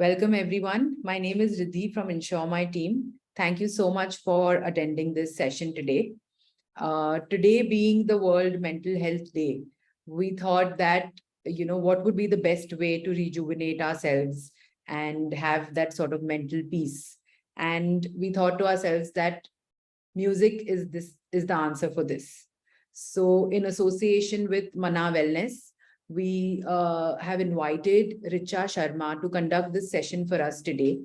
Welcome everyone. My name is Riddhi from Ensure My team. Thank you so much for attending this session today. Today being the World Mental Health Day, we thought that, what would be the best way to rejuvenate ourselves and have that sort of mental peace. And we thought to ourselves that music is the answer for this. So in association with Mana Wellness, we have invited Richa Sharma to conduct this session for us today.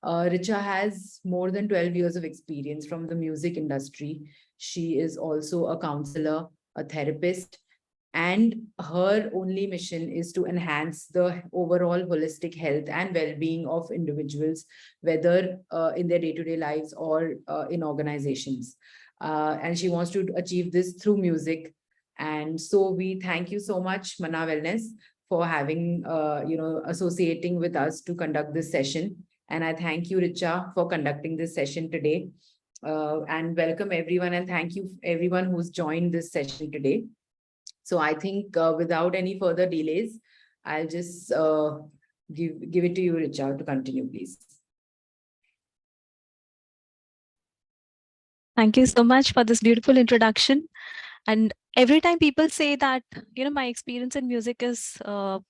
Richa has more than 12 years of experience from the music industry. She is also a counselor, a therapist, and her only mission is to enhance the overall holistic health and well-being of individuals, whether in their day-to-day lives or in organizations. And she wants to achieve this through music. And so we thank you so much, Mana Wellness, for having, associating with us to conduct this session. And I thank you, Richa, for conducting this session today. And welcome everyone, and thank you everyone who's joined this session today. So I think without any further delays, I'll just give it to you, Richa, to continue, please. Thank you so much for this beautiful introduction. And every time people say that, my experience in music is 12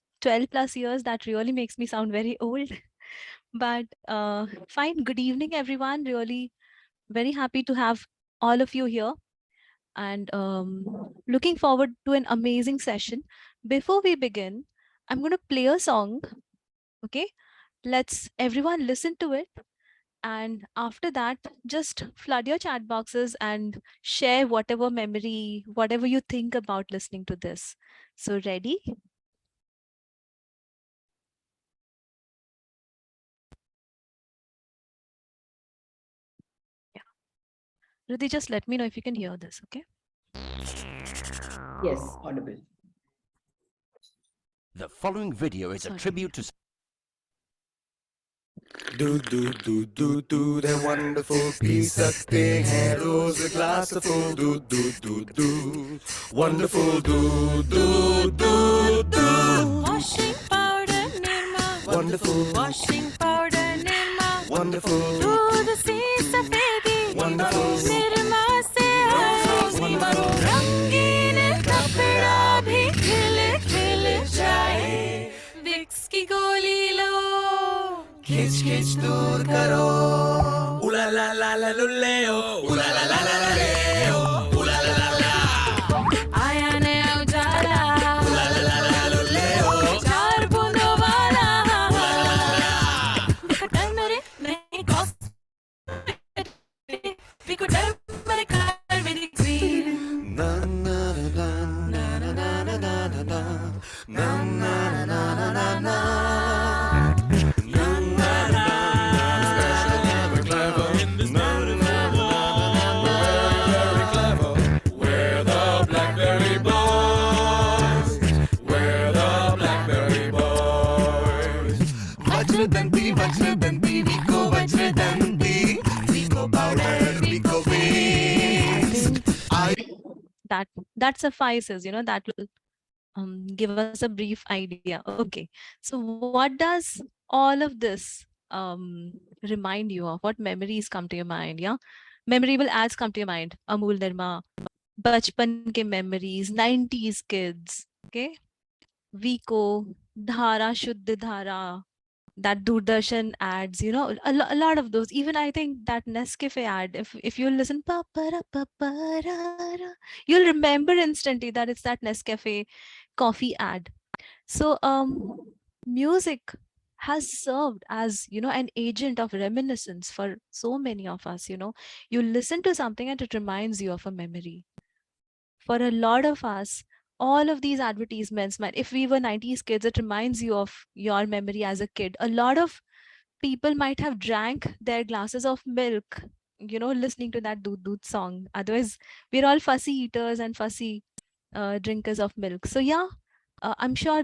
plus years, that really makes me sound very old. But fine. Good evening, everyone. Really very happy to have all of you here. And looking forward to an amazing session. Before we begin, I'm going to play a song. Okay. Let's everyone listen to it. And after that, just flood your chat boxes and share whatever memory, whatever you think about listening to this. So ready? Yeah. Riddhi, just let me know if you can hear this, okay? Yes, audible. The following video is a tribute to... Do, that wonderful piece of thing. Hand rolls a glass of full. Do, wonderful. Do. Washing powder, Nirma. Wonderful. Washing powder, Nirma. Wonderful. दूध सी सफेदी. Wonderful. Nirma से Wonderful. रंगीन कपड़ा भी खिल खिल जाए. Vicks की गोली लो. खिच दूर करो. Ula la la la luleo. Ula la la la la leo. Ula la la la. आया नया उजाला. Ula la la la luleo. चार बूंदों वाला. Ula la la la. बिकटर मेरे नहीं कॉस. बिकटर मेरे कार मेरी queen. Na na na na na na na na na na na na na na na na. That suffices, that will give us a brief idea. Okay, so what does all of this remind you of? What memories come to your mind? Yeah, memorable ads come to your mind. Amul Nirma, bachpan ke memories, 90s kids. Okay, Vico, Dhara Shuddh Dhara, that Doordarshan ads, a lot of those. Even I think that Nescafe ad, if you listen, you'll remember instantly that it's that Nescafe coffee ad. So music has served as, an agent of reminiscence for so many of us. You listen to something and it reminds you of a memory. For a lot of us, all of these advertisements, if we were 90s kids, it reminds you of your memory as a kid. A lot of people might have drank their glasses of milk, listening to that Doodh song. Otherwise, we're all fussy eaters and fussy drinkers of milk. So yeah, I'm sure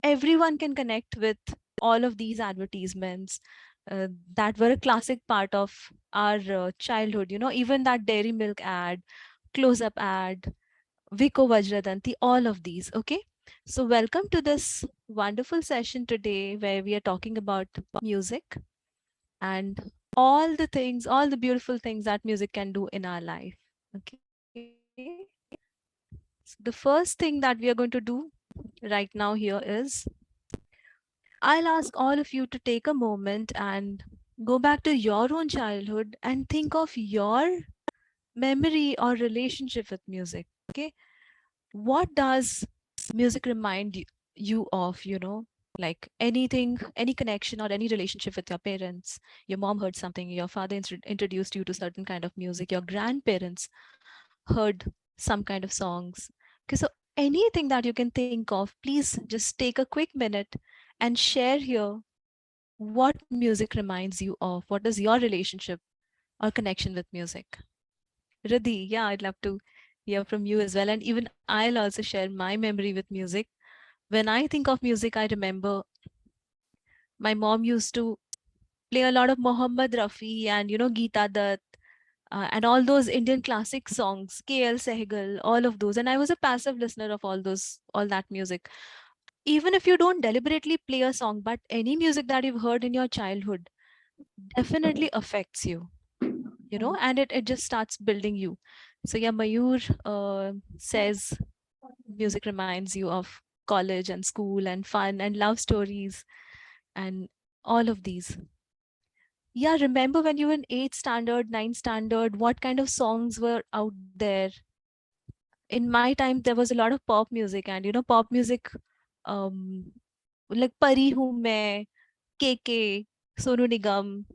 everyone can connect with all of these advertisements that were a classic part of our childhood. Even that dairy milk ad, close-up ad, Vico Vajradanti, all of these. Okay, So, welcome to this wonderful session today where we are talking about music and all the things, all the beautiful things that music can do in our life. Okay. So the first thing that we are going to do right now here is I'll ask all of you to take a moment and go back to your own childhood and think of your memory or relationship with music. Okay. What does music remind you of, like anything, any connection or any relationship with your parents? Your mom heard something, your father introduced you to certain kind of music, your grandparents heard some kind of songs. Okay, so anything that you can think of, please just take a quick minute and share here what music reminds you of. What is your relationship or connection with music? Radhi, yeah, I'd love to hear from you as well. And even I'll also share my memory with music. When I think of music, I remember my mom used to play a lot of Mohammed Rafi and, Geeta Dutt and all those Indian classic songs, KL Sehgal, all of those. And I was a passive listener of all that music. Even if you don't deliberately play a song, but any music that you've heard in your childhood definitely affects you, and it just starts building you. So yeah, Mayur says music reminds you of college and school and fun and love stories and all of these. Yeah, remember when you were in 8th standard, 9th standard, what kind of songs were out there? In my time, there was a lot of pop music, and pop music, um, like Pari Hu Main, KK, Sonu Nigam,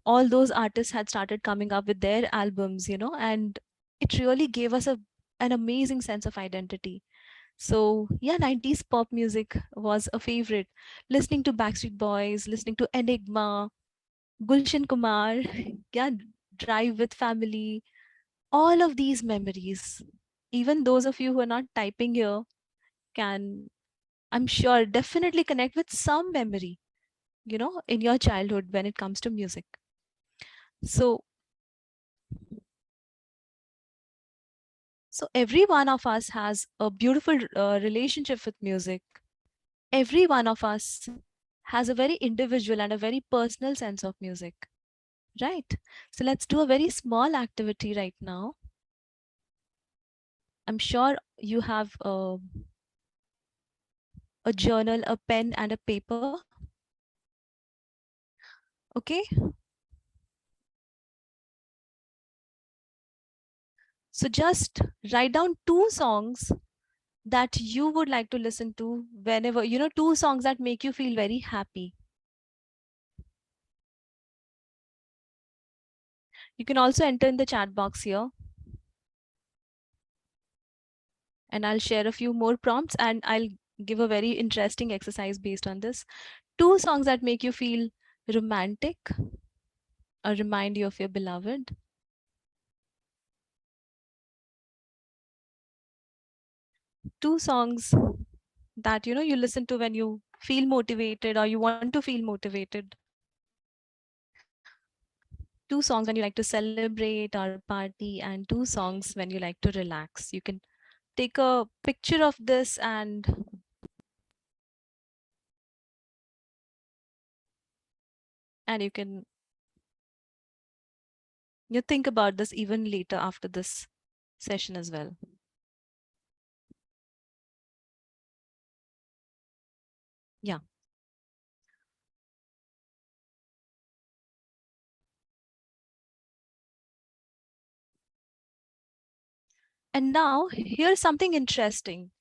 all those artists had started coming up with their albums, and it really gave us an amazing sense of identity. So yeah, 90s pop music was a favorite. Listening to Backstreet Boys, listening to Enigma, Gulshan Kumar, yeah, Drive with Family, all of these memories. Even those of you who are not typing here can, I'm sure, definitely connect with some memory, in your childhood when it comes to music. So, so every one of us has a beautiful relationship with music. Every one of us has a very individual and a very personal sense of music, right? So let's do a very small activity right now. I'm sure you have a journal, a pen, and a paper. Okay. So just write down 2 songs that you would like to listen to whenever, 2 songs that make you feel very happy. You can also enter in the chat box here. And I'll share a few more prompts and I'll give a very interesting exercise based on this. 2 songs that make you feel romantic or remind you of your beloved. 2 songs that you listen to when you feel motivated or you want to feel motivated. 2 songs when you like to celebrate or party, and 2 songs when you like to relax. You can take a picture of this and you can think about this even later after this session as well. Yeah. And now here's something interesting.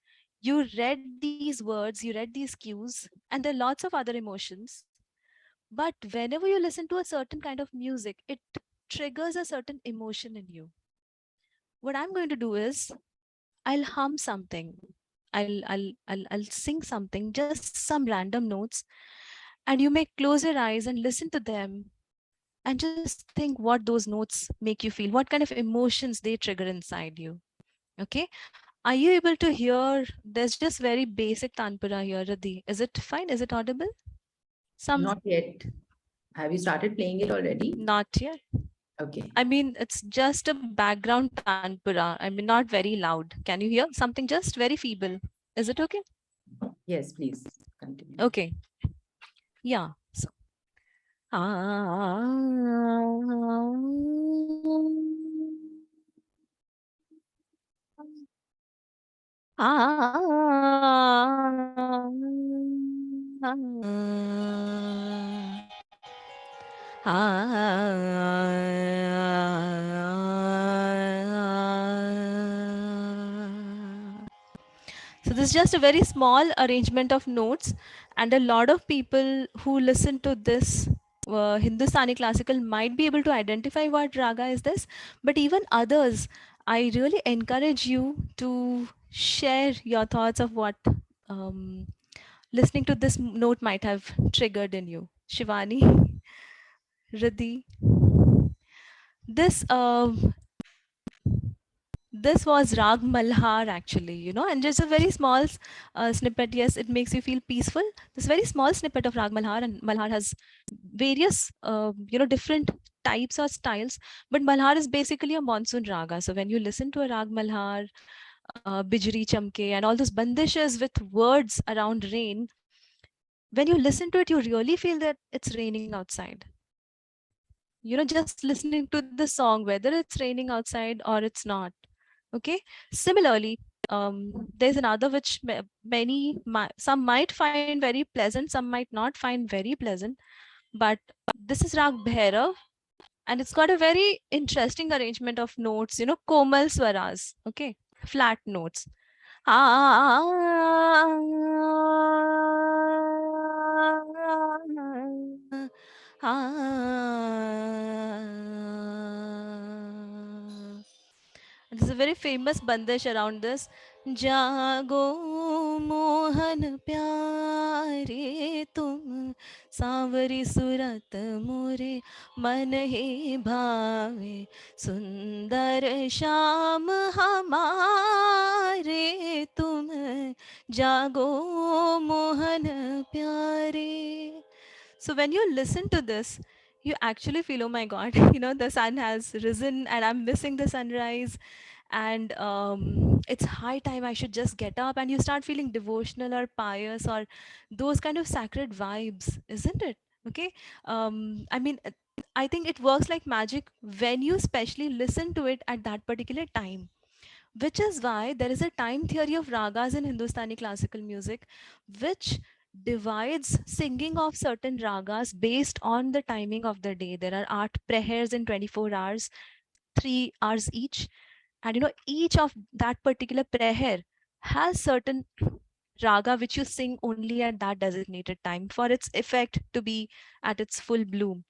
You read these words, you read these cues, and there are lots of other emotions. But whenever you listen to a certain kind of music, it triggers a certain emotion in you. What I'm going to do is I'll hum something. I'll sing something, just some random notes, and you may close your eyes and listen to them and just think what those notes make you feel, what kind of emotions they trigger inside you. Okay. Are you able to hear? There's just very basic Tanpura here, Radhi. Is it fine? Is it audible? Some Not yet. Have you started playing it already? not yet. Okay. I mean, it's just a background Tanpura. I mean, not very loud. Can you hear something just very feeble? Is it okay? Yes, please continue. Okay. Yeah. So. So this is just a very small arrangement of notes, and a lot of people who listen to this Hindustani classical might be able to identify what raga is this, but even others, I really encourage you to share your thoughts of what um, listening to this note might have triggered in you. Shivani, Riddhi, this this was Rag Malhar actually, and just a very small snippet. Yes, it makes you feel peaceful. This very small snippet of Rag Malhar, and Malhar has various, different types or styles. But Malhar is basically a monsoon raga. So when you listen to a Rag Malhar, Bijri Chamke, and all those bandishes with words around rain, when you listen to it, you really feel that it's raining outside. Just listening to the song, whether it's raining outside or it's not. Okay. Similarly, there's another which some might find very pleasant, some might not find very pleasant, but this is Rag Bhairav, and it's got a very interesting arrangement of notes, komal swaras, okay, flat notes. There's a very famous bandish around this. जागो मोहन प्यारे तुम सांवरी सूरत मोरे मन ही भावे सुंदर श्याम हमारे तुम जागो मोहन प्यारे. So when you listen to this, you actually feel, oh my God, the sun has risen and I'm missing the sunrise. And it's high time I should just get up, and you start feeling devotional or pious or those kind of sacred vibes, isn't it? Okay. I mean, I think it works like magic when you specially listen to it at that particular time, which is why there is a time theory of ragas in Hindustani classical music, which divides singing of certain ragas based on the timing of the day. There are 8 prayers in 24 hours, 3 hours each. And each of that particular prayer has certain raga which you sing only at that designated time for its effect to be at its full bloom.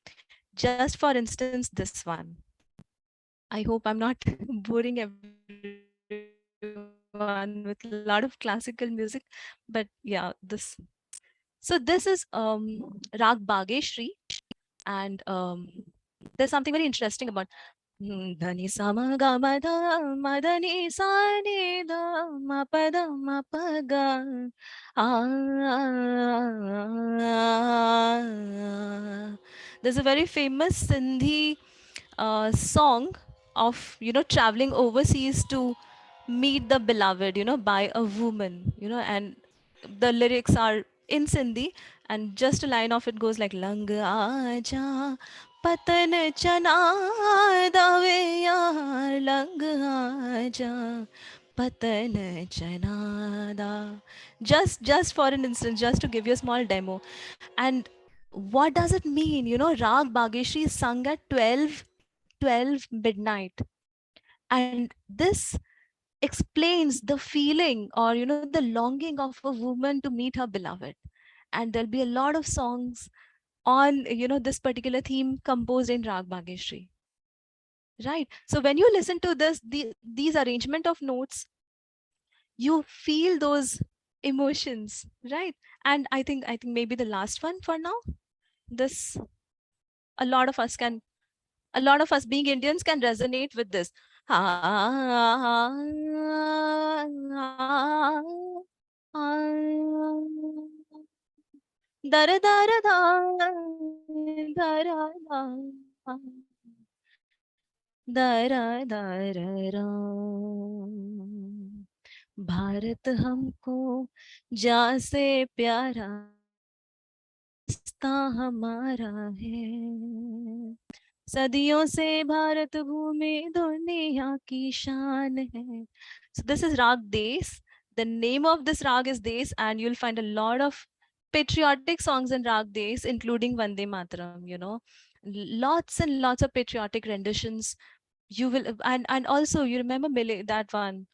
Just for instance, this one. I hope I'm not boring everyone with a lot of classical music, but yeah, this. So this is Rag Bhageshri, and there's something very interesting about Dhani sama ga ma ma da ni sa ni da ma pa ga. There's a very famous Sindhi song of traveling overseas to meet the beloved by a woman, and the lyrics are in Sindhi, and just a line of it goes like lang aaja patan chana dave yaar lang aaja patan chana da. Just for an instance, just to give you a small demo. And what does it mean? Rag Bhageshri is sung at 12 midnight, and this explains the feeling, or the longing of a woman to meet her beloved. And there'll be a lot of songs on this particular theme composed in Rag Bhageshri, right? So when you listen to these arrangement of notes, you feel those emotions, right? And I think maybe the last one for now, this, a lot of us can, a lot of us being Indians can resonate with this. Dar dar dar dar dar dar Bharat हमको जा से प्यारा रास्ता हमारा है, सदियों से भारत भूमि दुनिया की शान है. So this is Rag Des. The name of this Rag is Des, and you'll find a lot of patriotic songs in Rag Des, including Vande Mataram, you know. Lots and lots of patriotic renditions. You will, and also you remember that one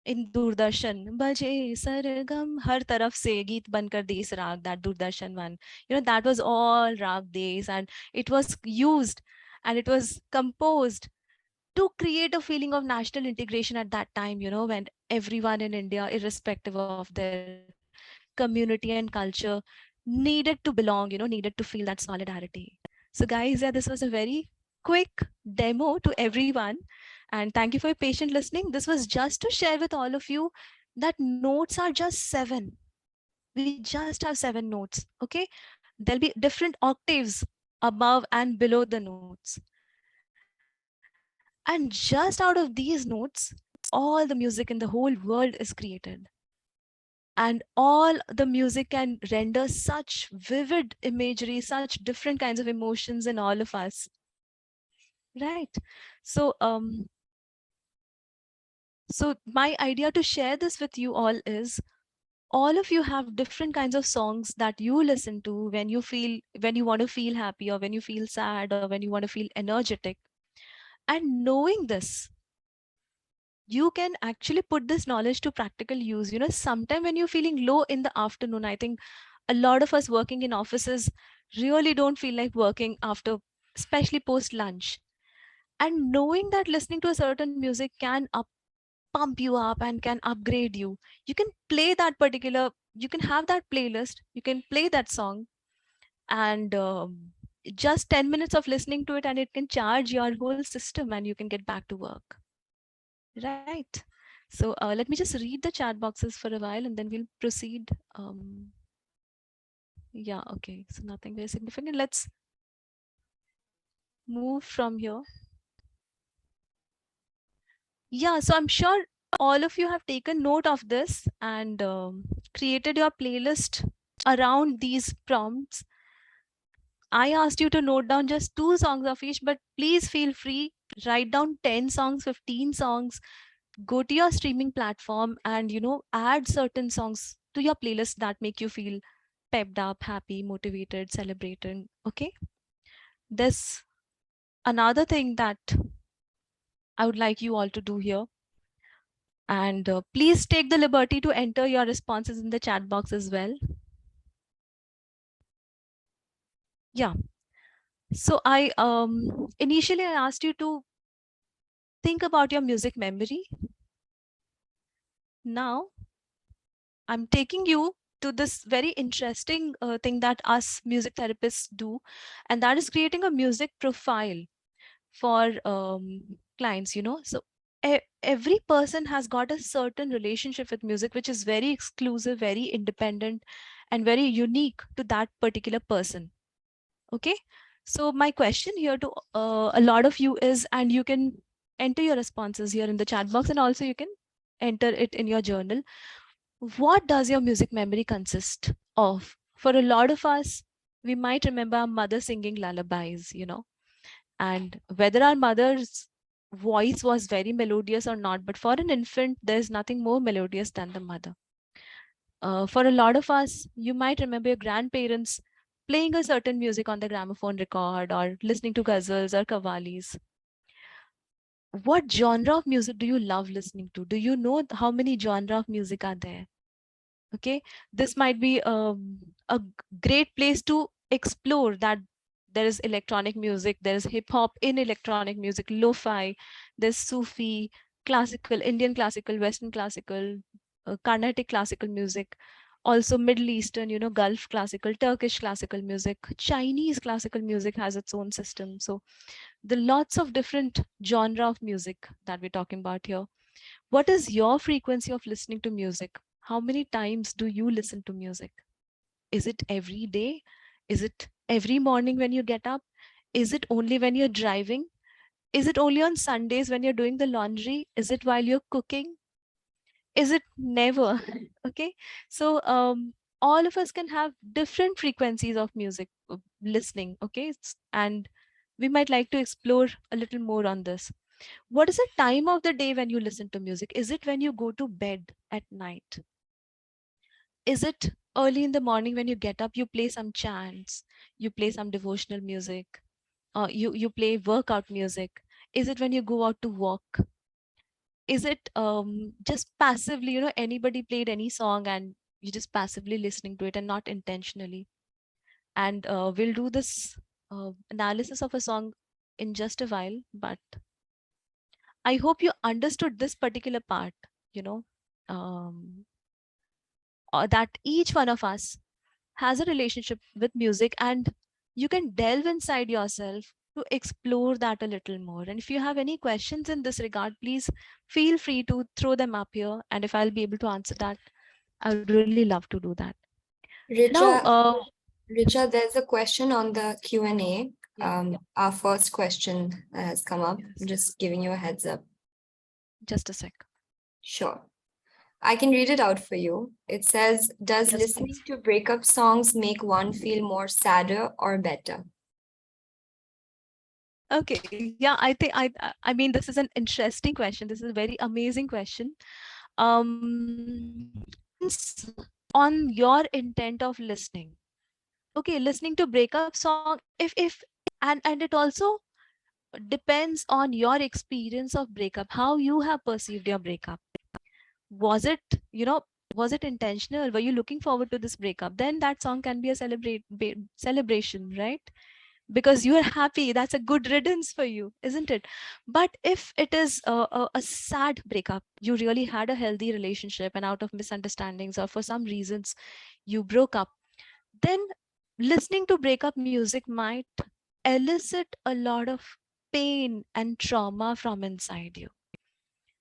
in Doordarshan, बजे सरगम हर तरफ से गीत बनकर देस राग, that Doordarshan one, you know, that was all Rag Des, and it was used and it was composed to create a feeling of national integration at that time, you know, when everyone in India, irrespective of their community and culture, needed to belong, you know, needed to feel that solidarity. So guys, yeah, this was a very quick demo to everyone, and thank you for your patient listening. This was just to share with all of you that notes are just 7. We just have 7 notes. Okay, there'll be different octaves above and below the notes, and just out of these notes, all the music in the whole world is created. And all the music can render such vivid imagery, such different kinds of emotions in all of us, right? So um so my idea to share this with you all is, all of you have different kinds of songs that you listen to when you want to feel happy, or when you feel sad, or when you want to feel energetic. And knowing this, you can actually put this knowledge to practical use. You know, sometime when you're feeling low in the afternoon, I think a lot of us working in offices really don't feel like working after, especially post lunch. And knowing that listening to a certain music can pump you up and can upgrade you, you can play that particular, you can have that playlist, you can play that song, and just 10 minutes of listening to it, and it can charge your whole system, and you can get back to work, right? So let me just read the chat boxes for a while, and then we'll proceed. Yeah, okay, so nothing very significant. Let's move from here. Yeah, so I'm sure all of you have taken note of this and created your playlist around these prompts. I asked you to note down just 2 songs of each, but please feel free, write down 10 songs, 15 songs, go to your streaming platform and, you know, add certain songs to your playlist that make you feel pepped up, happy, motivated, celebrating. Okay. There's another thing that I would like you all to do here. And please take the liberty to enter your responses in the chat box as well. Yeah. So I initially I asked you to think about your music memory. Now I'm taking you to this very interesting thing that us music therapists do, and that is creating a music profile for clients, you know. So every person has got a certain relationship with music, which is very exclusive, very independent, and very unique to that particular person. Okay. So my question here to a lot of you is, and you can enter your responses here in the chat box, and also you can enter it in your journal. What does your music memory consist of? For a lot of us, we might remember our mother singing lullabies, you know, and whether our mother's voice was very melodious or not, but for an infant, there's nothing more melodious than the mother. For a lot of us, you might remember your grandparents playing a certain music on the gramophone record, or listening to ghazals or qawwalis. What genre of music do you love listening to? Do you know how many genre of music are there? Okay, this might be a great place to explore that. There is electronic music, there is hip hop in electronic music, lo-fi, there's Sufi, classical, Indian classical, Western classical, Carnatic classical music, also Middle Eastern, you know, Gulf classical, Turkish classical music, Chinese classical music has its own system. So the lots of different genre of music that we're talking about here. What is your frequency of listening to music? How many times do you listen to music? Is it every day? Is it every morning when you get up? Is it only when you're driving? Is it only on Sundays when you're doing the laundry? Is it while you're cooking? Is it never? Okay. So all of us can have different frequencies of music listening. Okay. And we might like to explore a little more on this. What is the time of the day when you listen to music? Is it when you go to bed at night? Is it early in the morning when you get up, you play some chants, you play some devotional music, you play workout music? Is it when you go out to walk? Is it just passively, anybody played any song and you just passively listening to it and not intentionally? And we'll do this analysis of a song in just a while, but I hope you understood this particular part, you know, um, that each one of us has a relationship with music, and you can delve inside yourself to explore that a little more. And if you have any questions in this regard, please feel free to throw them up here. And if I'll be able to answer that, I would really love to do that. Now, Richa, there's a question on the Q&A. Yeah. Our first question has come up. Yes. I'm just giving you a heads up. Just a sec. Sure. I can read it out for you. It says, does Yes, listening please. to breakup songs make one feel more sadder or better? Okay. Yeah, I mean, this is an interesting question. This is a very amazing question. Depends on your intent of listening. Okay, listening to breakup song, if and it also depends on your experience of breakup, how you have perceived your breakup. Was it, was it intentional? Were you looking forward to this breakup? Then that song can be a celebration, right? Because you are happy, that's a good riddance for you, isn't it? But if it is a sad breakup, you really had a healthy relationship and out of misunderstandings or for some reasons you broke up, then listening to breakup music might elicit a lot of pain and trauma from inside you,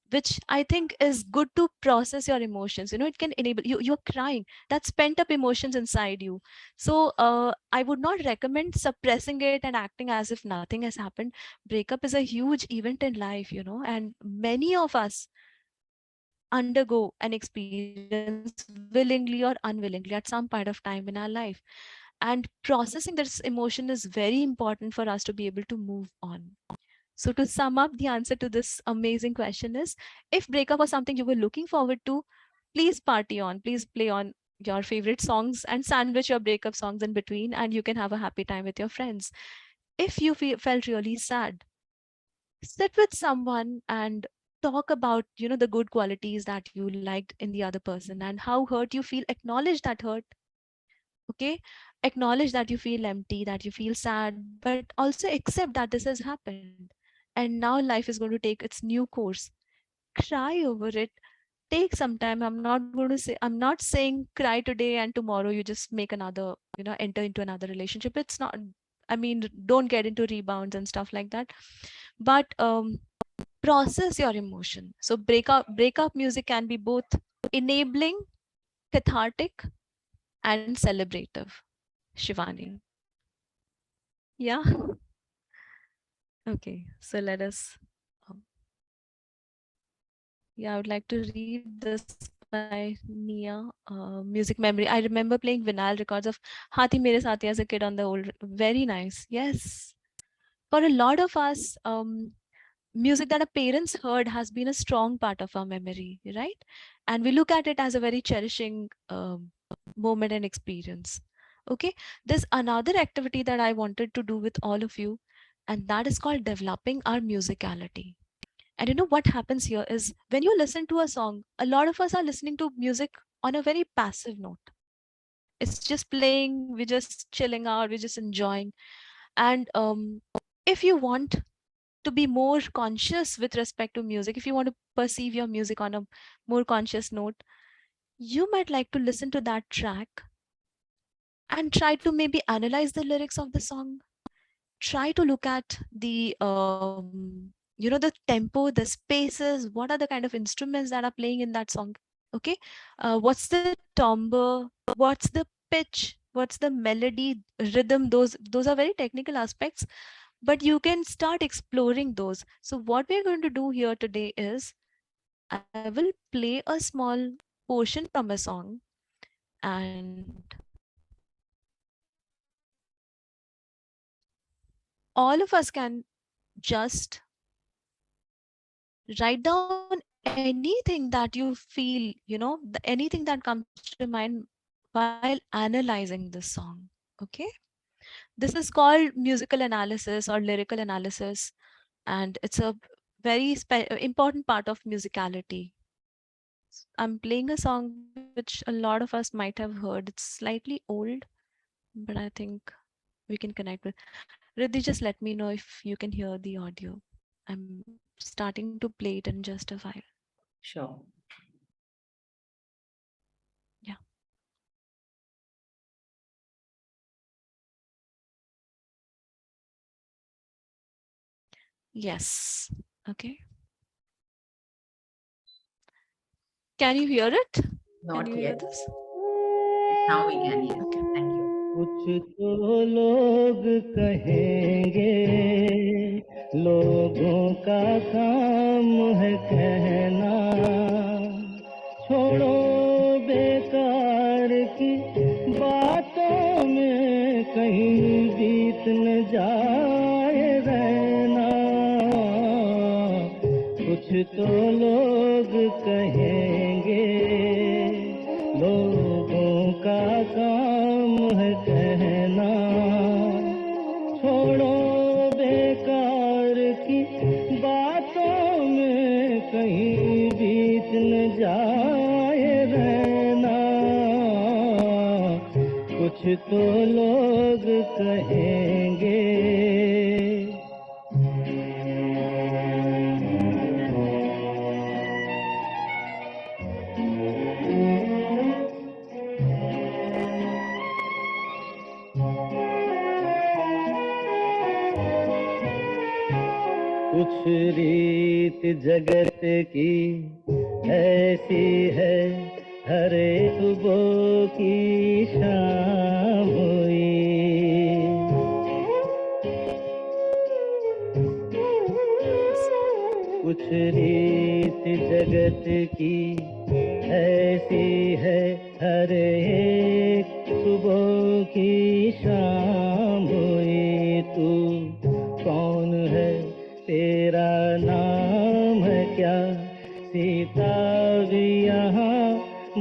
which I think is good to process your emotions. It can enable you, you're crying, that's pent up emotions inside you. So I would not recommend suppressing it and acting as if nothing has happened. Breakup is a huge event in life, and many of us undergo an experience willingly or unwillingly at some point of time in our life. And processing this emotion is very important for us to be able to move on. So to sum up, the answer to this amazing question is, if breakup was something you were looking forward to, please party on, please play on your favorite songs and sandwich your breakup songs in between, and you can have a happy time with your friends. If you felt really sad, sit with someone and talk about, the good qualities that you liked in the other person and how hurt you feel. Acknowledge that hurt. Okay, acknowledge that you feel empty, that you feel sad, but also accept that this has happened and now life is going to take its new course. Cry over it, take some time. I'm not saying cry today and tomorrow you just make another, enter into another relationship. It's not, I mean, don't get into rebounds and stuff like that. But process your emotion. So breakup music can be both enabling, cathartic, and celebrative. Shivani. Yeah. Okay. So let us. um, Yeah, I would like to read this by Nia. Music memory. I remember playing vinyl records of Hati Mere Saathi as a kid on the old. Very nice. Yes. For a lot of us, music that our parents heard has been a strong part of our memory, right? And we look at it as a very cherishing moment and experience. Okay. There's another activity that I wanted to do with all of you, and that is called developing our musicality. And what happens here is, when you listen to a song, a lot of us are listening to music on a very passive note. It's just playing, we're just chilling out, we're just enjoying. And if you want to be more conscious with respect to music, if you want to perceive your music on a more conscious note, you might like to listen to that track and try to maybe analyze the lyrics of the song. Try to look at the the tempo, the spaces, what are the kind of instruments that are playing in that song. Okay, what's the timbre, what's the pitch, what's the melody, rhythm. Those are very technical aspects, but you can start exploring those. So what we're going to do here today is, I will play a small portion from a song, and all of us can just write down anything that you feel, anything that comes to mind while analyzing this song. Okay. This is called musical analysis or lyrical analysis, and it's a very important part of musicality. I'm playing a song which a lot of us might have heard. It's slightly old, but I think we can connect with. Riddhi, just let me know if you can hear the audio. I'm starting to play it in just a while. Sure. Yeah. Yes. Okay. Can you hear it? Can Not you hear yet. this? Now we can, yes. Okay. Thank you. कुछ तो लोग कहेंगे, लोगों का काम है कहना, छोड़ो बेकार की बातों में कहीं बीत न जाए रहना। कुछ तो लोग कहेंगे, लोगों का काम है कहना, छोड़ो बेकार की बातों में कहीं बीत न जाए रहना। कुछ तो लोग कहेंगे। कुछ रीत जगत की ऐसी है, हर सुबह की शाम हुई। कुछ रीत जगत की ऐसी है, हर एक सुबह की शाम हुई। तू कौन है, तेरा नाम है क्या, सीता भी यहाँ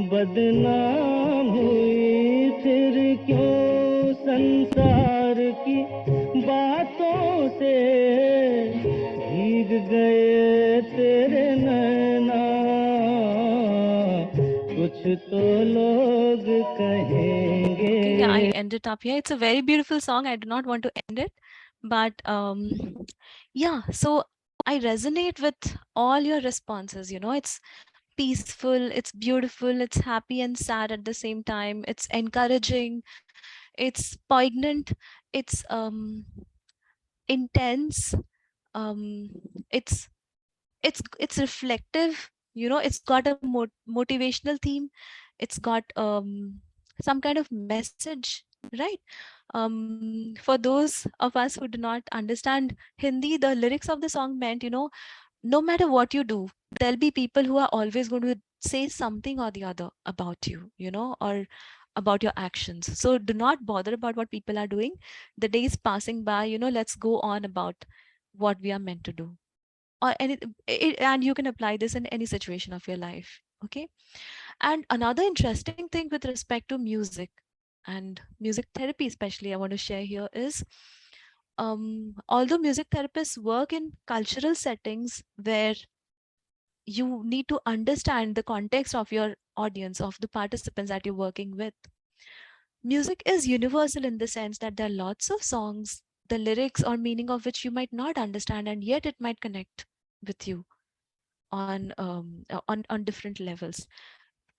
बदनाम हुई। फिर क्यों संसार की बातों से भीग गए तेरे नैना। कुछ तो लोग कहेंगे। Okay, yeah, I ended up here. It's a very beautiful song. I do not want to end it, but yeah. So I resonate with all your responses. It's peaceful, it's beautiful, it's happy and sad at the same time. It's encouraging, it's poignant, it's intense. Um, it's it's reflective. It's got a motivational theme. It's got some kind of message, right? For those of us who do not understand Hindi, the lyrics of the song meant, no matter what you do, there'll be people who are always going to say something or the other about you, or about your actions. So do not bother about what people are doing. The day is passing by, let's go on about what we are meant to do. Or and you can apply this in any situation of your life. Okay. And another interesting thing with respect to music and music therapy, especially, I want to share here is, although music therapists work in cultural settings where you need to understand the context of your audience, of the participants that you're working with, music is universal in the sense that there are lots of songs, the lyrics or meaning of which you might not understand, and yet it might connect with you on different levels.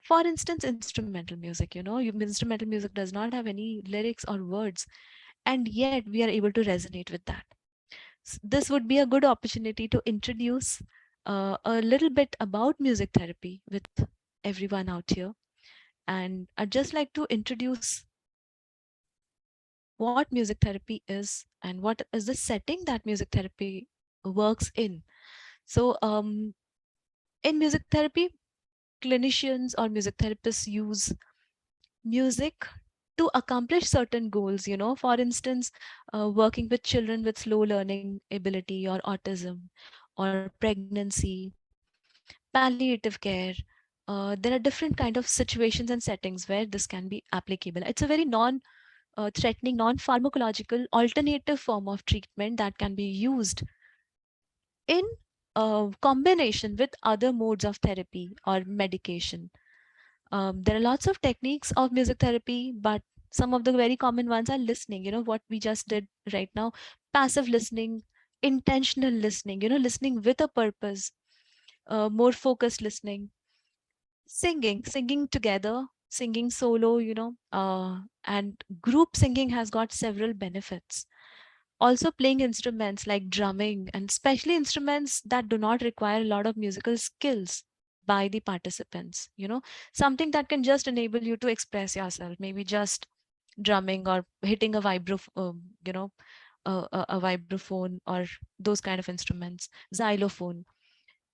For instance, instrumental music, instrumental music does not have any lyrics or words, and yet we are able to resonate with that. This would be a good opportunity to introduce a little bit about music therapy with everyone out here. And I'd just like to introduce what music therapy is and what is the setting that music therapy works in. So In music therapy, clinicians or music therapists use music to accomplish certain goals. For instance, working with children with slow learning ability or autism or pregnancy, palliative care. There are different kind of situations and settings where this can be applicable. It's a very non threatening, non pharmacological alternative form of treatment that can be used in combination with other modes of therapy or medication. There are lots of techniques of music therapy, but some of the very common ones are listening, what we just did right now, passive listening, intentional listening, listening with a purpose, more focused listening, singing together, singing solo, and group singing has got several benefits. Also, playing instruments like drumming, and especially instruments that do not require a lot of musical skills by the participants, something that can just enable you to express yourself, maybe just drumming or hitting a you know, a vibraphone or those kind of instruments, xylophone.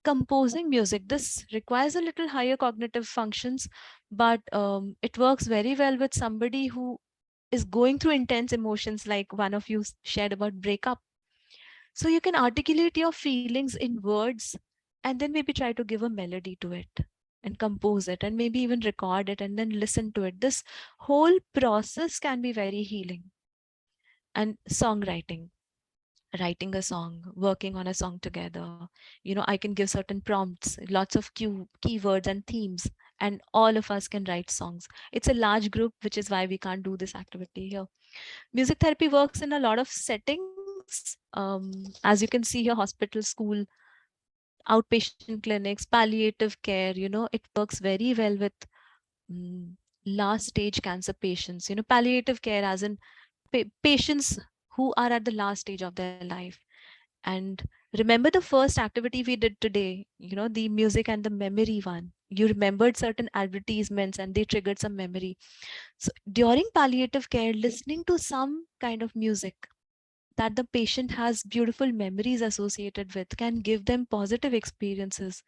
Composing music, this requires a little higher cognitive functions, but it works very well with somebody who is going through intense emotions, like one of you shared about breakup. So you can articulate your feelings in words and then maybe try to give a melody to it and compose it and maybe even record it and then listen to it. This whole process can be very healing. And songwriting, writing a song, working on a song together. I can give certain prompts, lots of keywords and themes, and all of us can write songs. It's a large group, which is why we can't do this activity here. Music therapy works in a lot of settings. As you can see here, hospital, school, outpatient clinics, palliative care, it works very well with mm, last stage cancer patients. Palliative care as in patients who are at the last stage of their life. And remember the first activity we did today, the music and the memory one. You remembered certain advertisements and they triggered some memory. So during palliative care, listening to some kind of music that the patient has beautiful memories associated with can give them positive experiences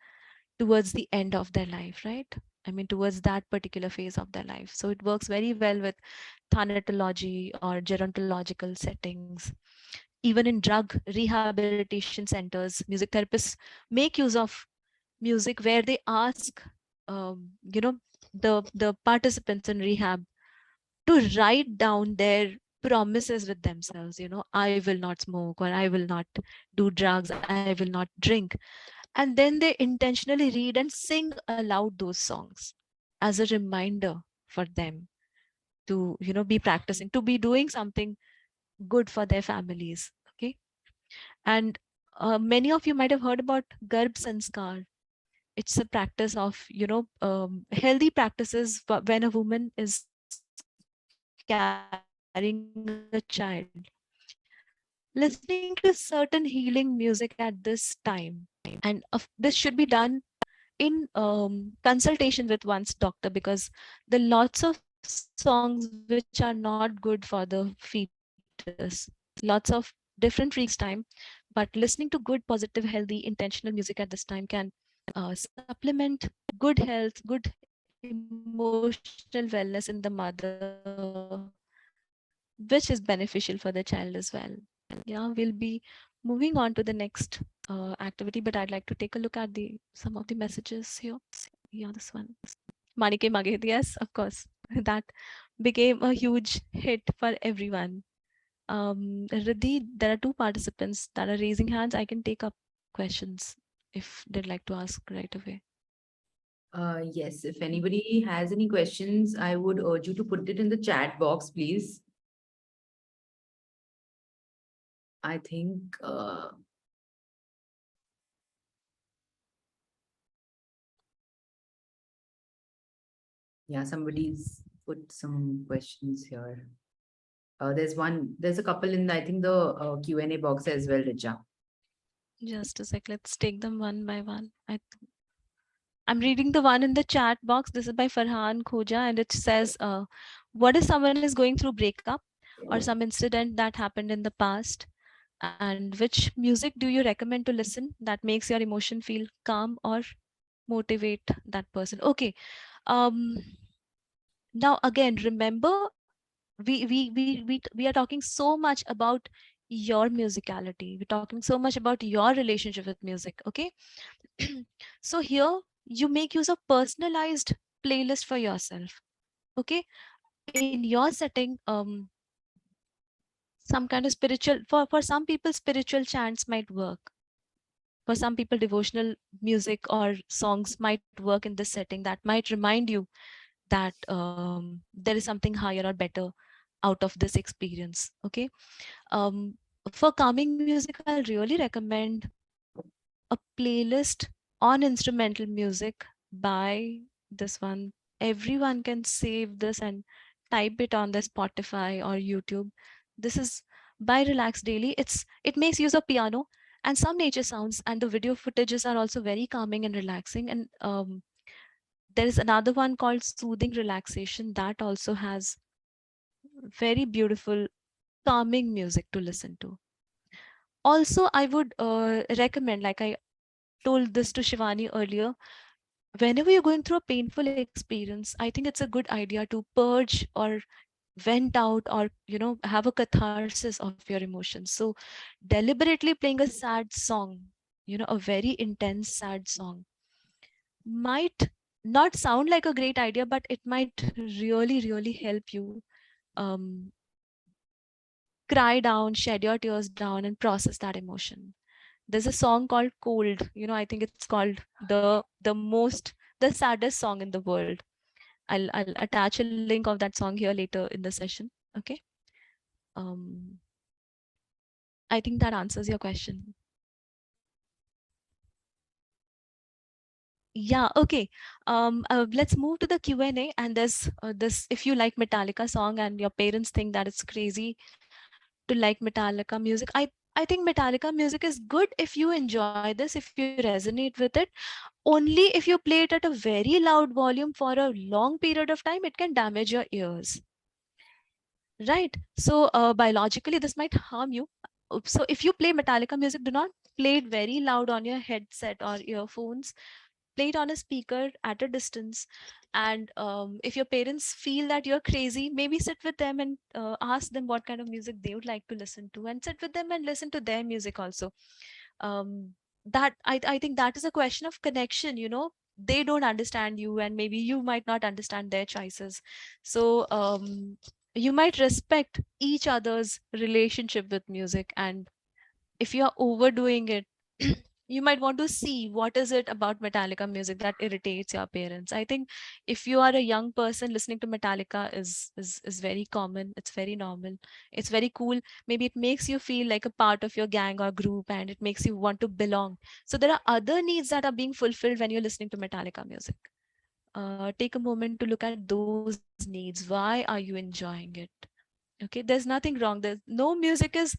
towards the end of their life, right? I mean, towards that particular phase of their life. So it works very well with thanatology or gerontological settings. Even in drug rehabilitation centers, music therapists make use of music where they ask, the participants in rehab to write down their promises with themselves. I will not smoke, or I will not do drugs, I will not drink. And then they intentionally read and sing aloud those songs as a reminder for them to be practicing, to be doing something good for their families. Okay. And many of you might have heard about Garbh Sanskar. It's a practice of healthy practices when a woman is carrying a child. Listening to certain healing music at this time, and this should be done in consultation with one's doctor, because there are lots of songs which are not good for the fetus. Lots of different reasons at this time, but listening to good, positive, healthy, intentional music at this time can supplement good health, good emotional wellness in the mother, which is beneficial for the child as well. Yeah, we'll be moving on to the next activity, but I'd like to take a look at some of the messages here. Yeah, this one. Manike Magid, yes, of course. That became a huge hit for everyone. Riddhi, there are two participants that are raising hands. I can take up questions if they'd like to ask right away. Yes, if anybody has any questions, I would urge you to put it in the chat box, please. I think yeah, somebody's put some questions here. There's a couple in, I think, the Q&A box as well, Richa. Just a sec, let's take them one by one. I'm reading the one in the chat box. This is by Farhan Khoja, and it says, what if someone is going through breakup or some incident that happened in the past? And which music do you recommend to listen that makes your emotion feel calm or motivate that person. Okay. Um, Now again, remember, we are talking so much about your musicality. We're talking so much about your relationship with music. Okay. So here you make use of personalized playlist for yourself. Okay. In your setting, some kind of spiritual, for some people spiritual chants might work. For some people devotional music or songs might work in this setting, that might remind you that there is something higher or better out of this experience. Okay. um for calming music, I'll really recommend a playlist on instrumental music by this one. Everyone can save this and type it on their Spotify or YouTube. This is by Relax Daily. It makes use of piano and some nature sounds, and the video footages are also very calming and relaxing. And there is another one called Soothing Relaxation that also has very beautiful calming music to listen to. Also, I would recommend, like I told this to Shivani earlier, whenever you're going through a painful experience, I think it's a good idea to purge or vent out, or have a catharsis of your emotions. So deliberately playing a sad song, a very intense sad song, might not sound like a great idea, but it might really help you um, cry down, shed your tears down, and process that emotion. There's a song called Cold. I think it's called the saddest song in the world. I'll attach a link of that song here later in the session. Okay. Um, I think that answers your question. Yeah, okay. Let's move to the Q&A. And there's this, if you like Metallica song and your parents think that it's crazy to like Metallica music, I think Metallica music is good if you enjoy this, if you resonate with it. Only if you play it at a very loud volume for a long period of time, it can damage your ears. Right. So biologically, this might harm you. So if you play Metallica music, do not play it very loud on your headset or earphones. Play it on a speaker at a distance. And if your parents feel that you're crazy, maybe sit with them and ask them what kind of music they would like to listen to, and sit with them and listen to their music also. That I think that is a question of connection. They don't understand you, and maybe you might not understand their choices. So you might respect each other's relationship with music. And if you're overdoing it, you might want to see what is it about Metallica music that irritates your parents. I think if you are a young person, listening to Metallica is very common. It's very normal. It's very cool. Maybe it makes you feel like a part of your gang or group, and it makes you want to belong. So there are other needs that are being fulfilled when you're listening to Metallica music. Take a moment to look at those needs. Why are you enjoying it? Okay, there's nothing wrong. There's no music is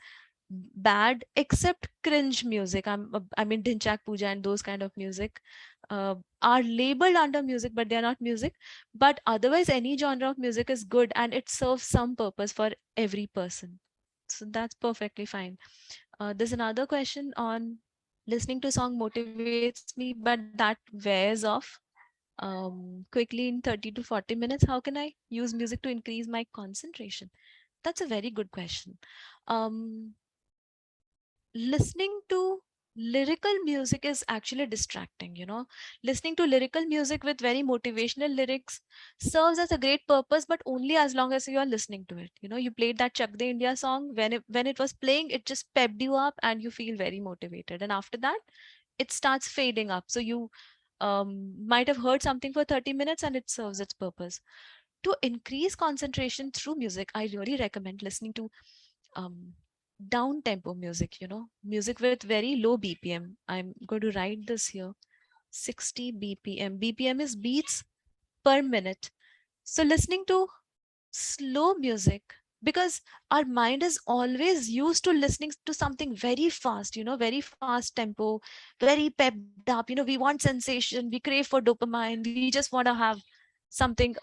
bad except cringe music. I mean Dhinchak Puja and those kind of music are labeled under music, but they are not music. But otherwise, any genre of music is good, and it serves some purpose for every person. So that's perfectly fine. There's another question on listening to song motivates me, but that wears off quickly in 30 to 40 minutes. How can I use music to increase my concentration? That's a very good question. Um, Listening to lyrical music is actually distracting. Listening to lyrical music with very motivational lyrics serves as a great purpose, but only as long as you are listening to it. You played that Chak De India song, when it was playing, it just pepped you up and you feel very motivated, and after that it starts fading up. So you might have heard something for 30 minutes and it serves its purpose. To increase concentration through music, I really recommend listening to um, down tempo music, music with very low BPM. I'm going to write this here: 60 BPM. BPM is beats per minute. So listening to slow music, because our mind is always used to listening to something very fast, very fast tempo, very pepped up. We want sensation, we crave for dopamine, we just want to have something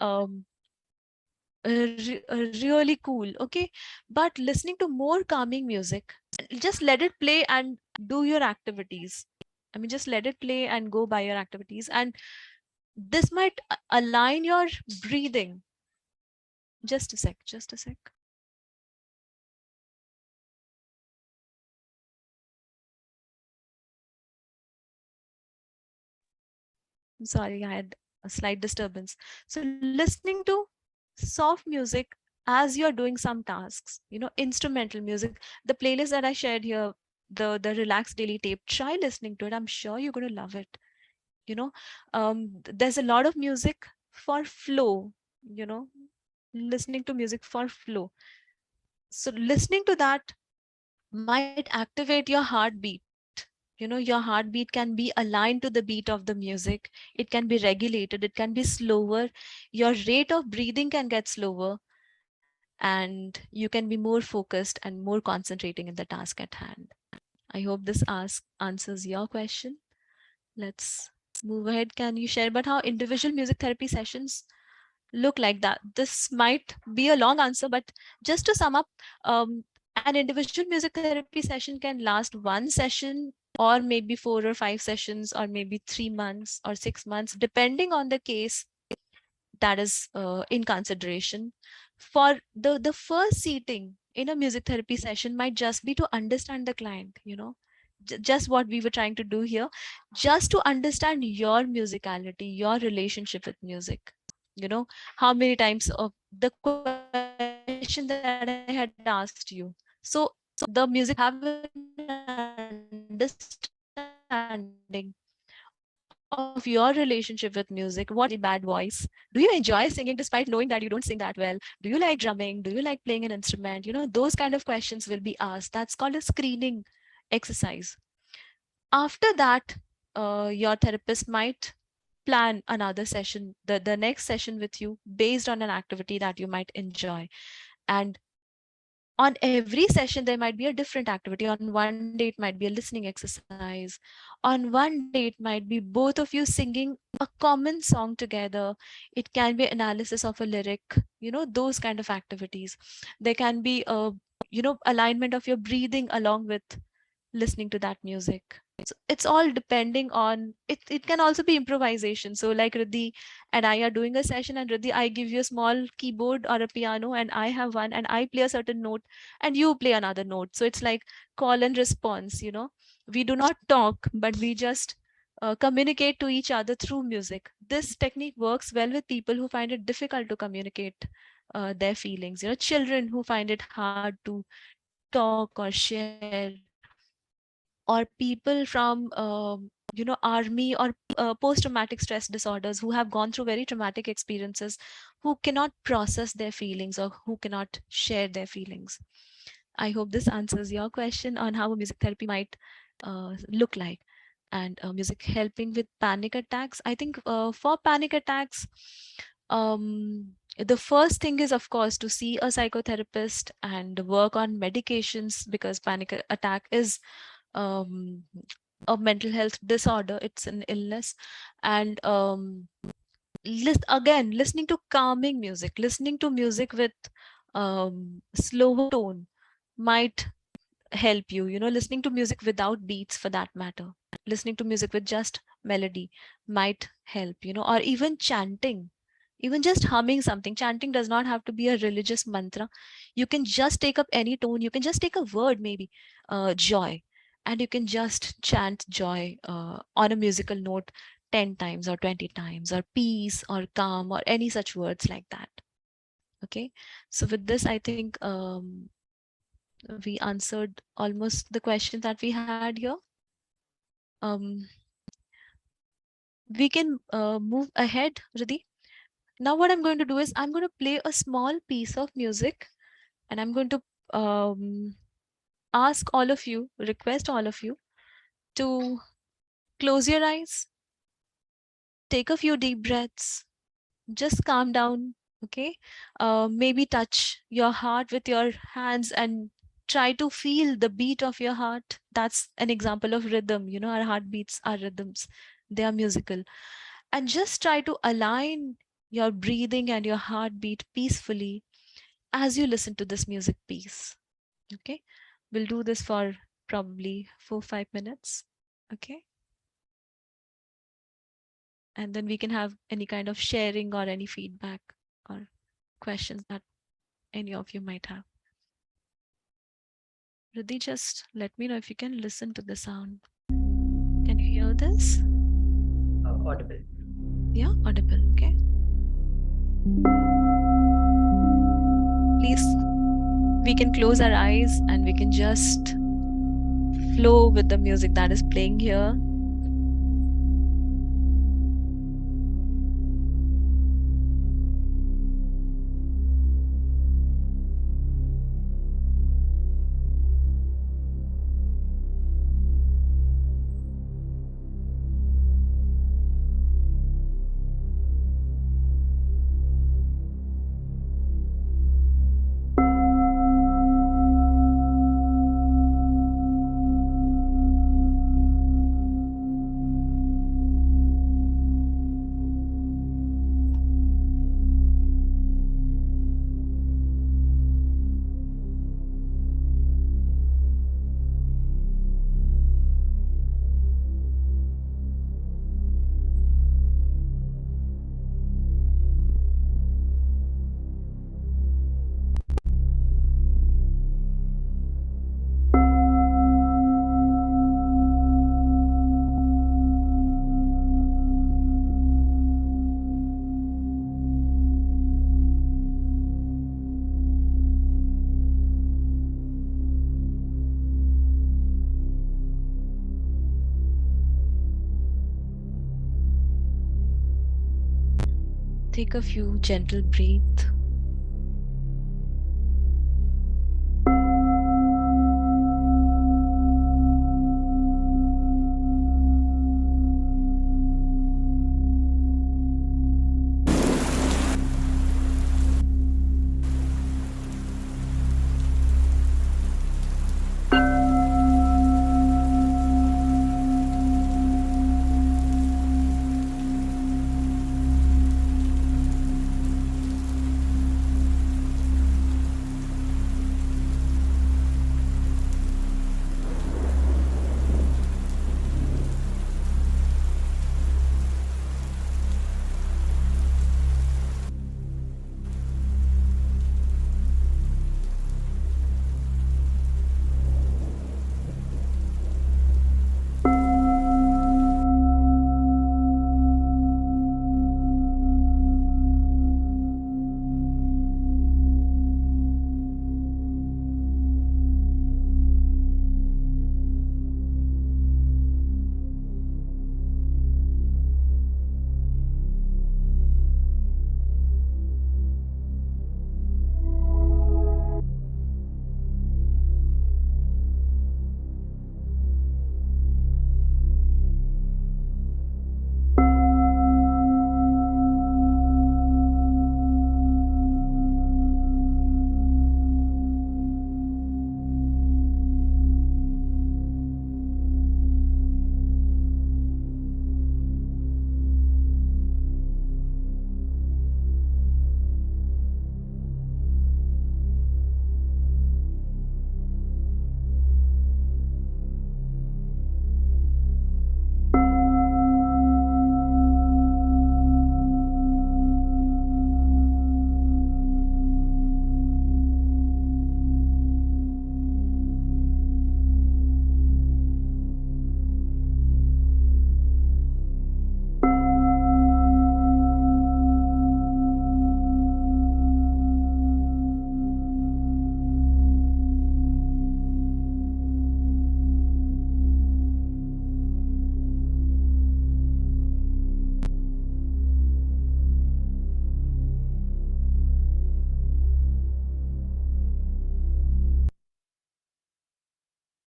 really cool. Okay. But listening to more calming music, just let it play and do your activities. I mean, just let it play and go by your activities. And this might align your breathing. Just a sec, just a sec. I'm sorry, I had a slight disturbance. So listening to soft music as you're doing some tasks, instrumental music, the playlist that I shared here, the relaxed daily tape, try listening to it. I'm sure you're going to love it. You know, there's a lot of music for flow, you know, listening to music for flow. So listening to that might activate your heartbeat. Your heartbeat can be aligned to the beat of the music. It can be regulated, it can be slower. Your rate of breathing can get slower, and you can be more focused and more concentrating in the task at hand. I hope this answers your question. Let's move ahead. Can you share about how individual music therapy sessions look like? That this might be a long answer, but just to sum up, an individual music therapy session can last one session, or maybe 4 or 5 sessions, or maybe 3 months or 6 months, depending on the case that is in consideration. For the first seating in a music therapy session might just be to understand the client, just what we were trying to do here, just to understand your musicality, your relationship with music. How many times of the question that I had asked you. So the music therapist might have an understanding of your relationship with music. What is your bad voice? Do you enjoy singing despite knowing that you don't sing that well? Do you like drumming? Do you like playing an instrument? Those kind of questions will be asked. That's called a screening exercise. After that, your therapist might plan another session, the next session with you based on an activity that you might enjoy. And on every session there might be a different activity. On one day it might be a listening exercise, on one day it might be both of you singing a common song together. It can be analysis of a lyric, those kind of activities. There can be a alignment of your breathing along with listening to that music. So it's all depending on it. It can also be improvisation. So like Riddhi and I are doing a session, and Riddhi, I give you a small keyboard or a piano, and I have one, and I play a certain note and you play another note. So it's like call and response. We do not talk, but we just communicate to each other through music. This technique works well with people who find it difficult to communicate their feelings. Children who find it hard to talk or share, or people from army or post-traumatic stress disorders who have gone through very traumatic experiences, who cannot process their feelings or who cannot share their feelings. I hope this answers your question on how a music therapy might look like. And music helping with panic attacks, I think for panic attacks, the first thing is, of course, to see a psychotherapist and work on medications, because panic attack is um, a mental health disorder. It's an illness. And listening to calming music, listening to music with slower tone might help you. Listening to music without beats, for that matter, listening to music with just melody might help. Or even chanting, even just humming something. Chanting does not have to be a religious mantra. You can just take up any tone. You can just take a word, maybe joy, and you can just chant joy on a musical note 10 times or 20 times, or peace or calm or any such words like that. Okay, so with this, I think we answered almost the questions that we had here. Um, we can move ahead, Riddhi. Now what I'm going to do is I'm going to play a small piece of music, and I'm going to request all of you to close your eyes, take a few deep breaths, just calm down. Okay, maybe touch your heart with your hands and try to feel the beat of your heart. That's an example of rhythm. Our heartbeats are rhythms, they are musical. And just try to align your breathing and your heartbeat peacefully as you listen to this music piece. Okay, we'll do this for probably 4-5 minutes. Okay. and then we can have any kind of sharing or any feedback or questions that any of you might have. Riddhi, just let me know if you can listen to the sound. Can you hear this? Audible. Yeah, audible, okay. Please, we can close our eyes and we can just flow with the music that is playing here. Take a few gentle breaths.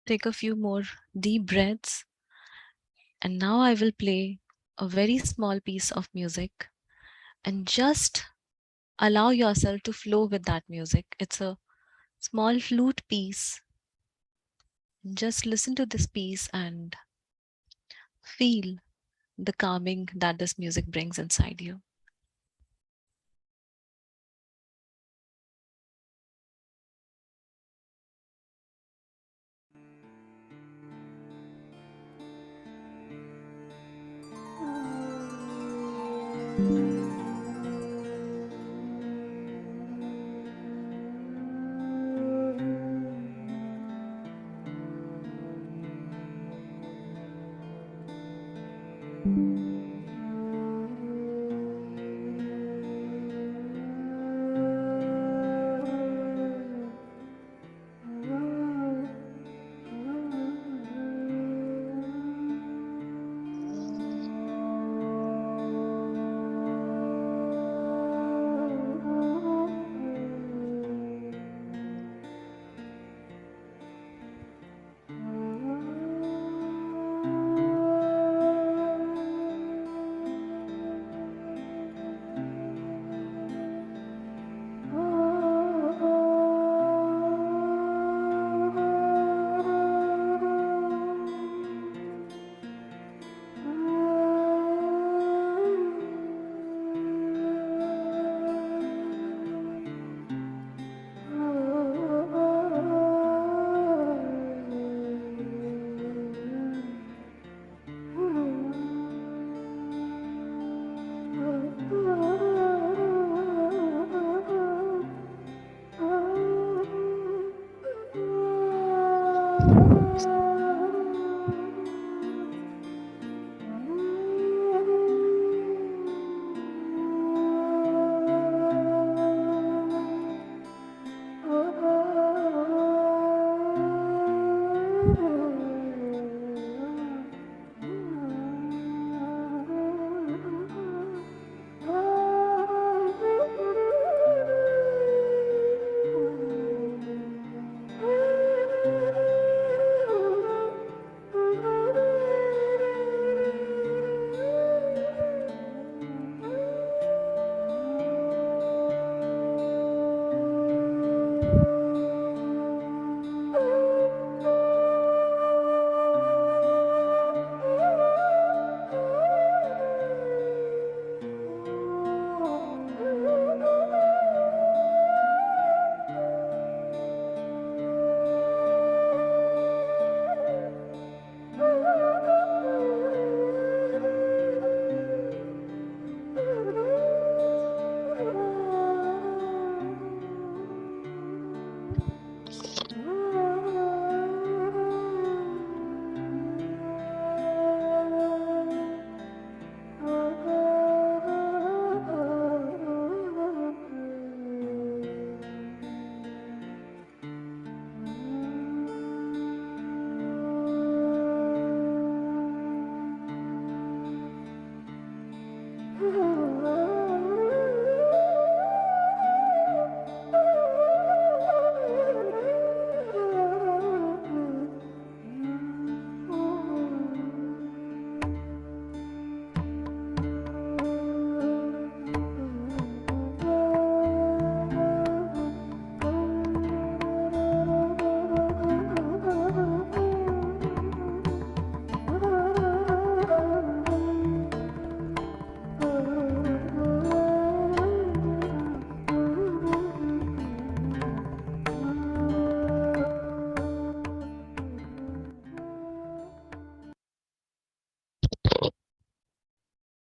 Take a few more deep breaths. And now I will play a very small piece of music and just allow yourself to flow with that music. It's a small flute piece. Just listen to this piece and feel the calming that this music brings inside you.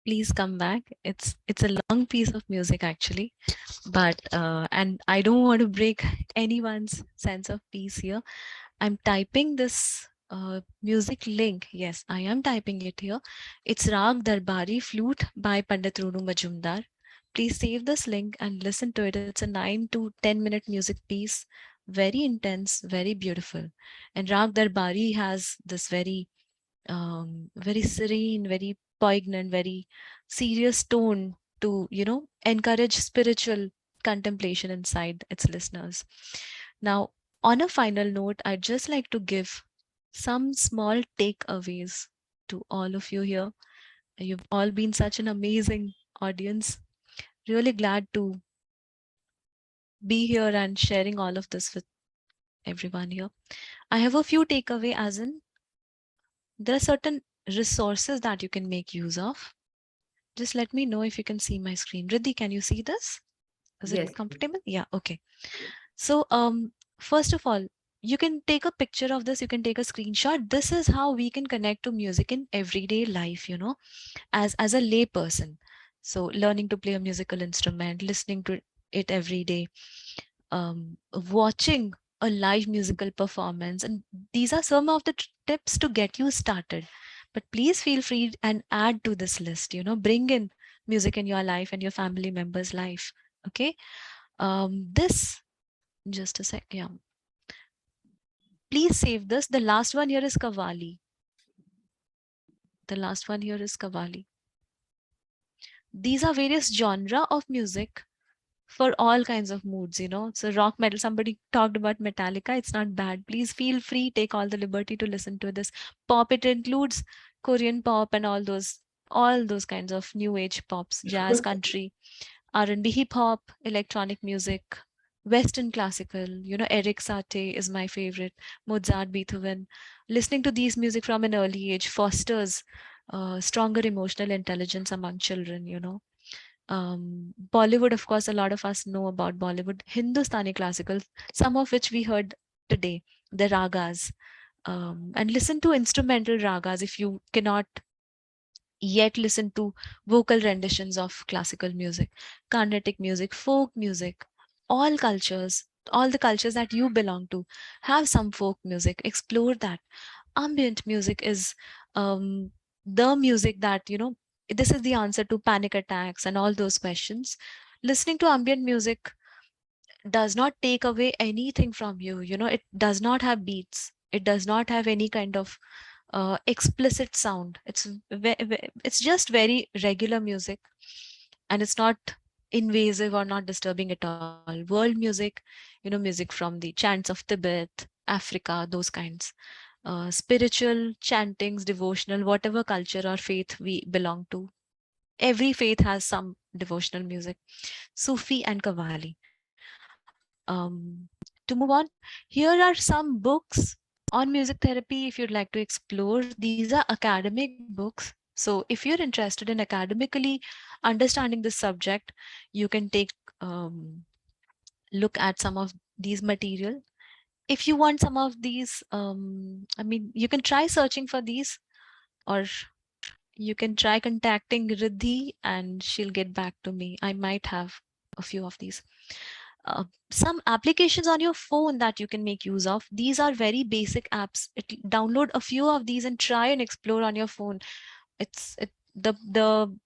Please come back. It's a long piece of music actually, but and I don't want to break anyone's sense of peace here. I'm typing this music link. Yes, I am typing it here. It's Ragh Darbari Flute by Pandit Runu Majumdar. Please save this link and listen to it. It's a 9 to 10-minute music piece, very intense, very beautiful. And Ragh Darbari has this very serene, very poignant, very serious tone to, encourage spiritual contemplation inside its listeners. Now, on a final note, I'd just like to give some small takeaways to all of you here. You've all been such an amazing audience. Really glad to be here and sharing all of this with everyone here. I have a few takeaway as in there are certain resources that you can make use of. Just let me know if you can see my screen. Riddhi, can you see this? Is Yes. it comfortable? Yeah, okay. So first of all, you can take a picture of this, you can take a screenshot. This is how we can connect to music in everyday life, as a lay person. So learning to play a musical instrument, listening to it every day, watching a live musical performance. And these are some of the tips to get you started. But please feel free and add to this list, bring in music in your life and your family members' life. Okay. This, just a sec. Yeah. Please save this. The last one here is Kavali. The last one here is Kavali. These are various genre of music for all kinds of moods. So rock metal, somebody talked about Metallica. It's not bad. Please feel free, take all the liberty to listen to this. Pop, it includes Korean pop and all those kinds of new age pops, jazz, country, R&B, hip hop, electronic music, Western classical. Eric Satie is my favorite. Mozart, Beethoven. Listening to these music from an early age fosters stronger emotional intelligence among children. Bollywood, of course, a lot of us know about Bollywood. Hindustani classical, some of which we heard today, the ragas. And listen to instrumental ragas if you cannot yet listen to vocal renditions of classical music, Carnatic music, folk music, all cultures, all the cultures that you belong to have some folk music. Explore that. Ambient music is the music that, this is the answer to panic attacks and all those questions. Listening to ambient music does not take away anything from you. It does not have beats. It does not have any kind of explicit sound. It's just very regular music, and it's not invasive or not disturbing at all. World music, music from the chants of Tibet, Africa, those kinds. Spiritual chantings, devotional, whatever culture or faith we belong to. Every faith has some devotional music. Sufi and Qawwali. To move on, here are some books on music therapy if you'd like to explore. These are academic books. So if you're interested in academically understanding this subject, you can take look at some of these material. If you want some of these, you can try searching for these, or you can try contacting Riddhi and she'll get back to me. I might have a few of these. Some applications on your phone that you can make use of. These are very basic apps. Download a few of these and try and explore on your phone. The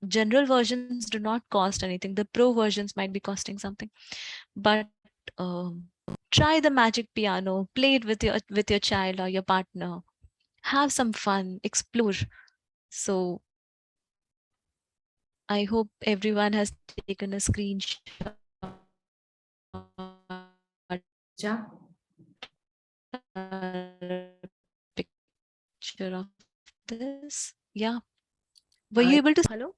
general versions do not cost anything. The pro versions might be costing something, but try the magic piano, play it with your child or your partner, have some fun, explore. So I hope everyone has taken a screenshot, Ja? picture of this. Yeah. Were you able to? Hello?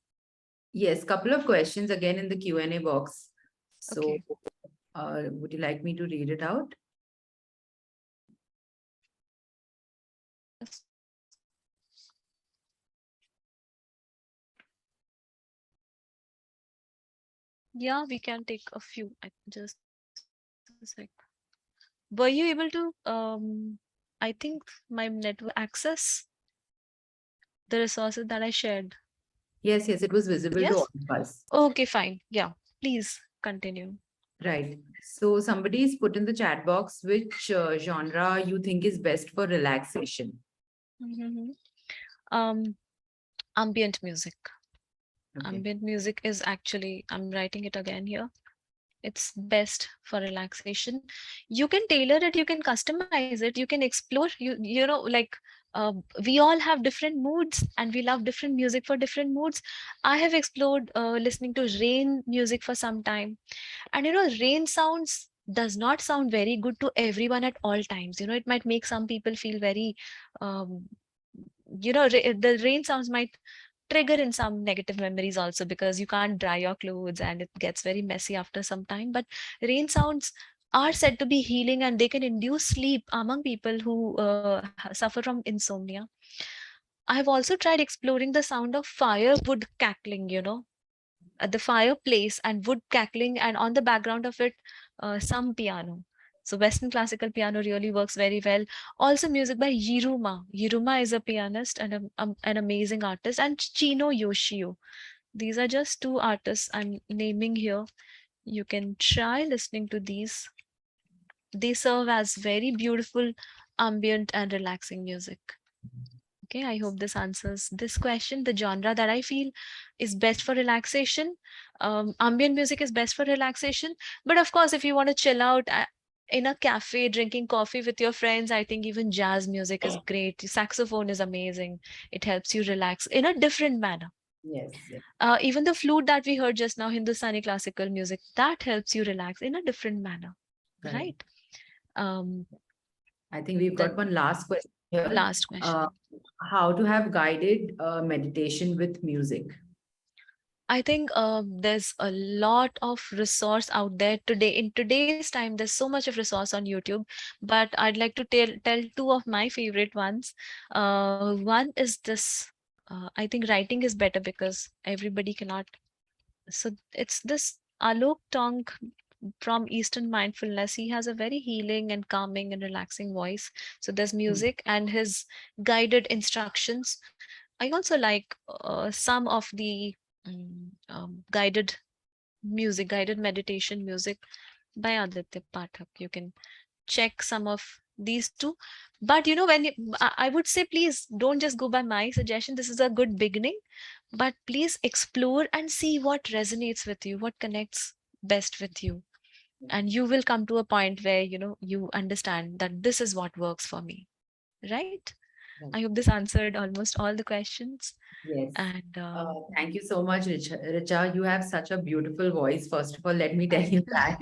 Yes, couple of questions again in the Q&A box. So, Okay. would you like me to read it out? Yeah, we can take a few. Just a sec. Were you able to, I think my network access the resources that I shared? Yes, it was visible to Yes? all of us. Okay, fine. Yeah, please continue. Right. So somebody's put in the chat box which genre you think is best for relaxation. Mhm. Um, Ambient music. Okay. Ambient music is actually, I'm writing it again here. It's best for relaxation. You can tailor it, you can customize it, you can explore. Like we all have different moods and we love different music for different moods. I have explored listening to rain music for some time. And rain sounds does not sound very good to everyone at all times. It might make some people feel very um, the rain sounds might trigger in some negative memories also, because you can't dry your clothes and it gets very messy after some time. But rain sounds are said to be healing, and they can induce sleep among people who suffer from insomnia. I have also tried exploring the sound of firewood cackling, at the fireplace and wood cackling, and on the background of it some piano. So Western classical piano really works very well. Also music by Yiruma. Yiruma is a pianist and an amazing artist, and Chino Yoshio. These are just two artists I'm naming here. You can try listening to these. They serve as very beautiful, ambient, and relaxing music. Okay, I hope this answers this question. The genre that I feel is best for relaxation, ambient music is best for relaxation. But of course, if you want to chill out in a cafe drinking coffee with your friends, I think even jazz music is great. Saxophone is amazing. It helps you relax in a different manner. Yes, yes. Even the flute that we heard just now, Hindustani classical music, that helps you relax in a different manner, Correct. right? Um, I think we've the got one last question here. last question. How to have guided meditation with music? I think there's a lot of resource out there today. In today's time, there's so much of resource on YouTube, but I'd like to tell two of my favorite ones. One is this. I think writing is better because everybody cannot. So it's this Alok Tong from Eastern Mindfulness. He has a very healing and calming and relaxing voice. So there's music and his guided instructions. I also like some of the guided music, guided meditation music by Aditya Pathak. You can check some of these two. But you know, I would say, please don't just go by my suggestion. This is a good beginning, but please explore and see what resonates with you, what connects best with you. And you will come to a point where, you know, you understand that this is what works for me, right? Right. I hope this answered almost all the questions. Yes. And Thank you so much, Richa. Richa, you have such a beautiful voice. First of all, let me tell you that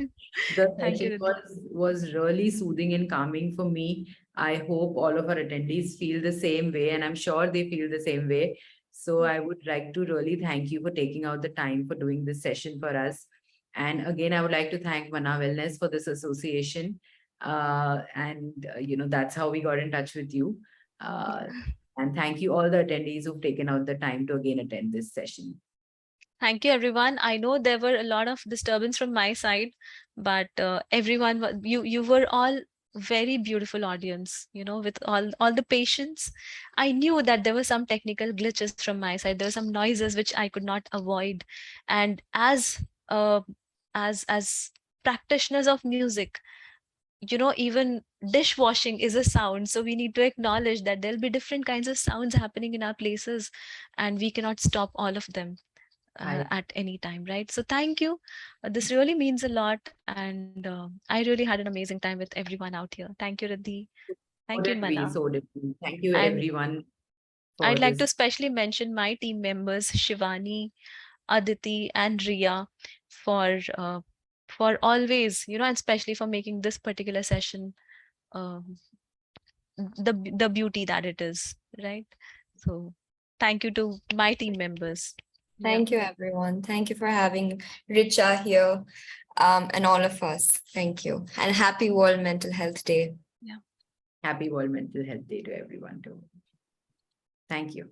the thank you, session Riddhi. was really soothing and calming for me. I hope all of our attendees feel the same way, and I'm sure they feel the same way. So I would like to really thank you for taking out the time for doing this session for us. And again, I would like to thank Mana Wellness for this association. That's how we got in touch with you. And thank you all the attendees who've taken out the time to again attend this session. Thank you, everyone. I know there were a lot of disturbance from my side, but everyone, you were all very beautiful audience. You know, with all the patience. I knew that there were some technical glitches from my side. There were some noises which I could not avoid, and uh, as practitioners of music, you know, even dishwashing is a sound, so we need to acknowledge that there'll be different kinds of sounds happening in our places, and we cannot stop all of them at any time, right? So thank you. This really means a lot, and I really had an amazing time with everyone out here. Thank you, Riddhi. Thank you, Mana. So did we. Thank you, And everyone, for I'd like to this. especially mention my team members, Shivani, Aditi, and Riya, for uh, for always, you know, and especially for making this particular session um, the beauty that it is, right? So thank you to my team members. Thank you, everyone. Thank you for having Richa here, and all of us. Thank you. And happy World Mental Health Day. Happy World Mental Health Day to everyone too. Thank you.